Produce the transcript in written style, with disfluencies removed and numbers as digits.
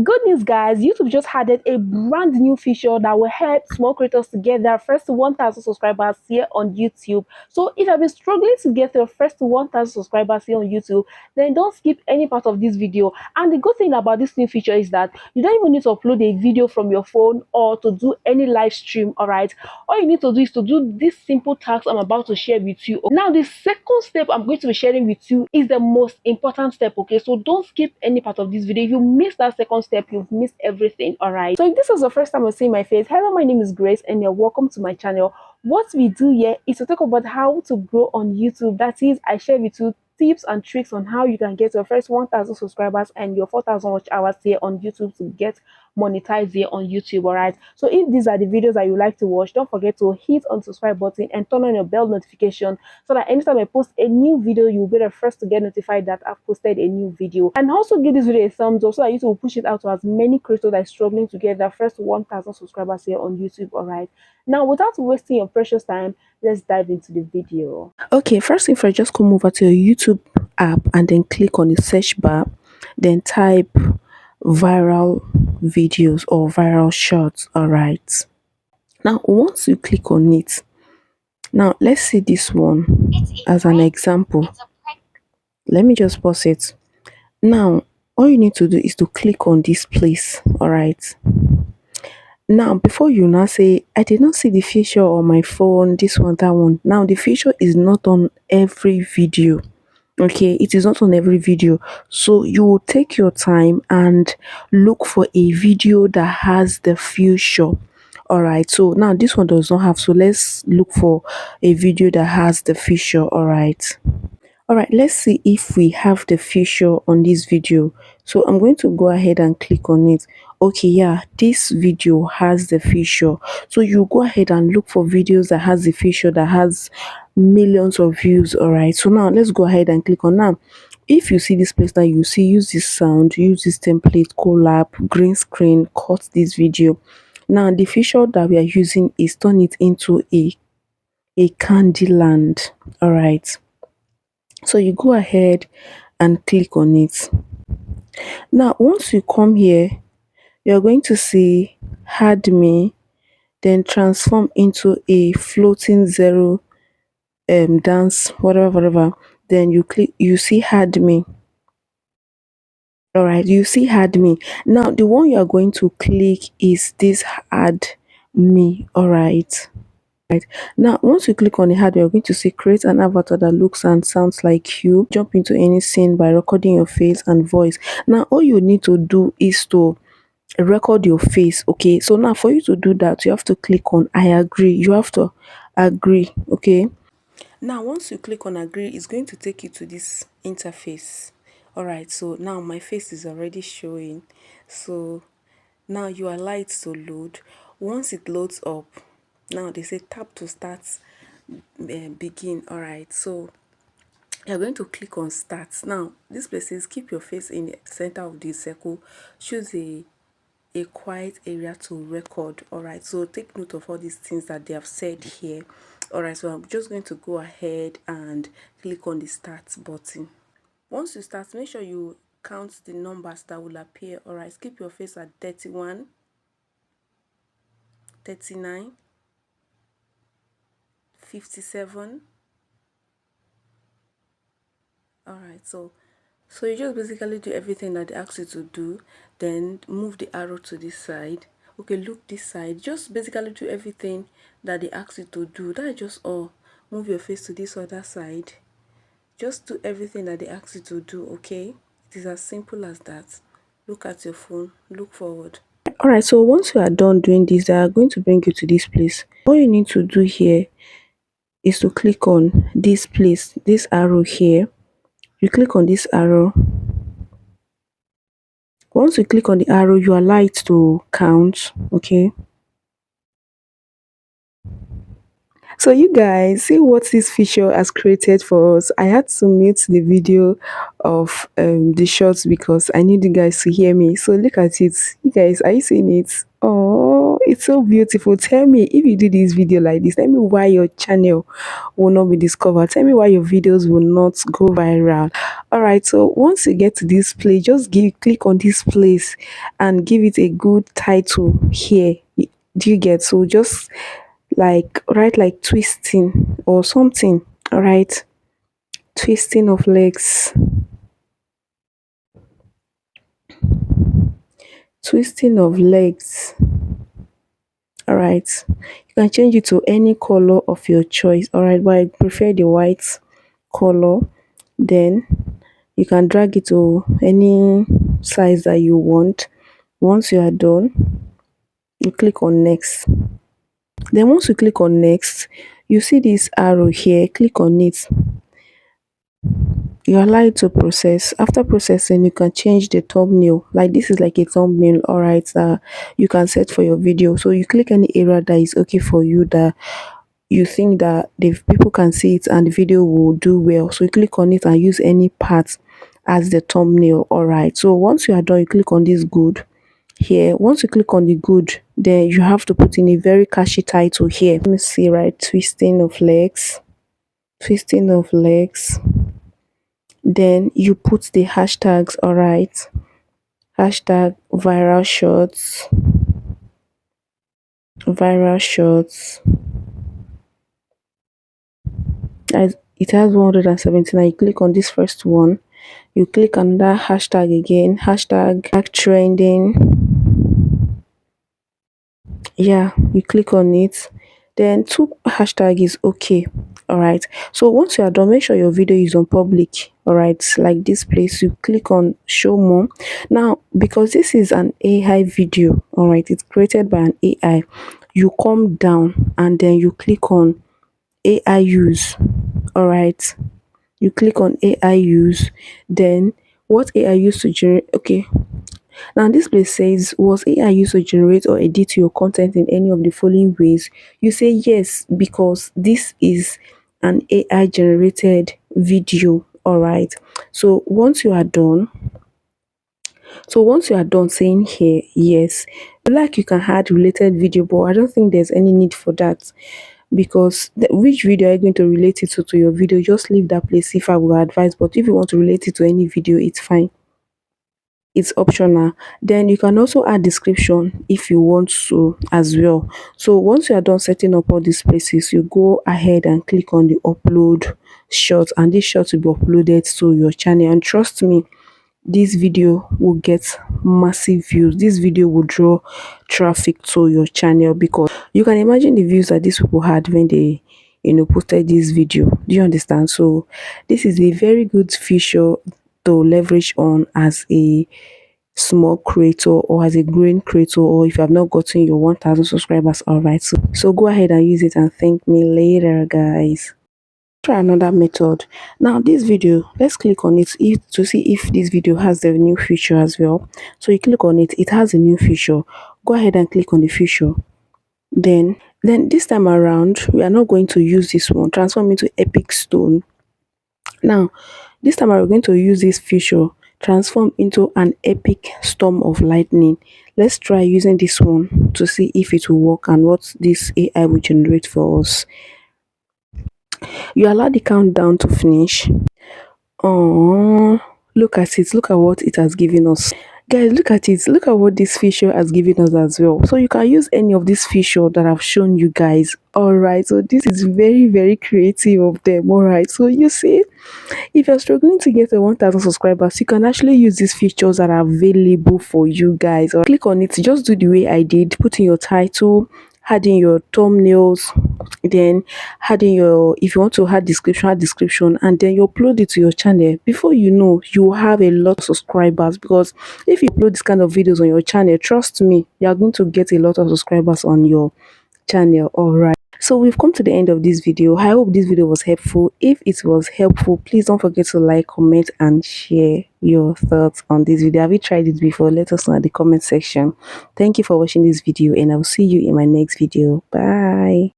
Good news, guys, YouTube just added a brand new feature that will help small creators to get their first 1,000 subscribers here on YouTube. So if you've been struggling to get your first 1,000 subscribers here on YouTube, then don't skip any part of this video. And the good thing about this new feature is that you don't even need to upload a video from your phone or to do any live stream. All right, all you need to do is to do this simple task I'm about to share with you. Now the second step I'm going to be sharing with you is the most important step. Okay, so don't skip any part of this video. If you miss that second step, you've missed everything. All right, so if this is the first time you're seeing my face, hello, my name is Grace and you're welcome to my channel. What we do here is to talk about how to grow on YouTube. That is, I share with you tips and tricks on how you can get your first 1,000 subscribers and your 4,000 watch hours here on YouTube to get monetized here on YouTube. All right, so if these are the videos that you like to watch, don't forget to hit on subscribe button and turn on your bell notification so that anytime I post a new video, you'll be the first to get notified that I've posted a new video. And also give this video a thumbs up so that YouTube will push it out to as many creators that are struggling to get their first 1,000 subscribers here on YouTube. All right, now without wasting your precious time, let's dive into the video. Okay, first thing first, just come over to your YouTube app and then click on the search bar, then type viral videos or viral shorts. All right, now once you click on it, now let's see this one as an example. Let me just pause it. Now all you need to do is to click on this place. All right, now before you now say I did not see the feature on my phone, this one, that one. Now the feature is not on every video. Okay, it is not on every video, so you will take your time and look for a video that has the feature. All right, so now this one does not have, so let's look for a video that has the feature. All right, let's see if we have the feature on this video. So I'm going to go ahead and click on it. Okay, yeah, this video has the feature. So you go ahead and look for videos that has the feature that has millions of views. All right, so now let's go ahead and click on. Now if you see this place that you see, use this sound, use this template, collab, green screen, cut this video. Now the feature that we are using is turn it into a candy land. All right, so you go ahead and click on it. Now once you come here, you're going to see add me, then transform into a floating zero dance, whatever. Then you click, you see add me. All right, you see add me. Now the one you are going to click is this add me. All right, now once you click on the hardware, you're going to see create an avatar that looks and sounds like you. Jump into any scene by recording your face and voice. Now all you need to do is to record your face. Okay, so now for you to do that, you have to click on I agree. You have to agree. Okay, now once you click on agree, it's going to take you to this interface. All right, so now my face is already showing, so now you allow it to load. Once it loads up, now they say tap to start begin. All right, so you're going to click on start. Now this place says keep your face in the center of the circle, choose a quiet area to record. All right, so take note of all these things that they have said here. All right, so I'm just going to go ahead and click on the start button. Once you start, make sure you count the numbers that will appear. All right, keep your face at 31, 39, 57. All right, so you just basically do everything that they ask you to do, then move the arrow to this side. Okay, look this side, just basically do everything that they ask you to do. That is just all. Move your face to this other side, just do everything that they ask you to do. Okay, it is as simple as that. Look at your phone, look forward. All right, so once you are done doing this, they are going to bring you to this place. All you need to do here is to click on this place, this arrow here. You click on this arrow. Once you click on the arrow, you allow it to count. Okay, so you guys see what this feature has created for us. I had to mute the video of the shots because I need you guys to hear me. So look at it. You guys, are you seeing it? Oh, it's so beautiful. Tell me, if you do this video like this, tell me why your channel will not be discovered. Tell me why your videos will not go viral. All right, so once you get to this place, just click on this place and give it a good title here. Do you get? So just like write like twisting or something. All right, twisting of legs, twisting of legs. All right, you can change it to any color of your choice. All right, but I prefer the white color. Then you can drag it to any size that you want. Once you are done, you click on next. Then once you click on next, you see this arrow here. Click on it. You allow it to process. After processing, you can change the thumbnail. Like this is like a thumbnail. All right, you can set for your video. So you click any area that is okay for you, that you think that the people can see it and the video will do well. So you click on it and use any part as the thumbnail. All right, so once you are done, you click on this good here. Once you click on the good, then you have to put in a very catchy title here. Let me see, right? Twisting of legs, twisting of legs. Then you put the hashtags. All right, hashtag viral shots, viral shots. As it has 179, you click on this first one, you click on that hashtag again, hashtag trending. Yeah, you click on it, then two hashtag is okay. All right, so once you are done, make sure your video is on public. All right, like this place, you click on show more. Now because this is an AI video, all right, it's created by an AI, you come down and then you click on AI use. All right, you click on AI use, then what AI used to generate. Okay, now this place says, was AI used to generate or edit your content in any of the following ways? You say yes, because this is an AI generated video. All right, so once you are done, saying here yes, like you can add related video, but I don't think there's any need for that, because which video are you going to relate it to your video? Just leave that place if I will advise, but if you want to relate it to any video, it's fine, it's optional. Then you can also add description if you want to as well. So once you are done setting up all these places, you go ahead and click on the upload shot, and this shot will be uploaded to your channel. And trust me, this video will get massive views. This video will draw traffic to your channel, because you can imagine the views that these people had when they posted this video. Do you understand? So this is a very good feature to leverage on as a small creator or as a growing creator, or if you have not gotten your 1000 subscribers. All right, so go ahead and use it and thank me later, guys. Try another method. Now this video, let's click on it to see if this video has the new feature as well. So you click on it, it has a new feature. Go ahead and click on the feature. Then this time around, we are not going to use this one, transform into epic stone. Now this time we're going to use this feature, transform into an epic storm of lightning. Let's try using this one to see if it will work and what this AI will generate for us. You allow the countdown to finish. Oh, look at it. Look at what it has given us. Guys, look at it. Look at what this feature has given us as well. So you can use any of this feature that I've shown you guys. All right. So this is very, very creative of them. All right. So you see, if you're struggling to get a 1000 subscribers, you can actually use these features that are available for you guys. Or click on it. Just do the way I did. Put in your title, add in your thumbnails, then add in your, if you want to add description, and then you upload it to your channel. Before you know, you will have a lot of subscribers, because if you upload this kind of videos on your channel, trust me, you are going to get a lot of subscribers on your channel. All right, so we've come to the end of this video. I hope this video was helpful. If it was helpful, please don't forget to like, comment and share your thoughts on this video. Have you tried it before? Let us know in the comment section. Thank you for watching this video, and I'll see you in my next video. Bye.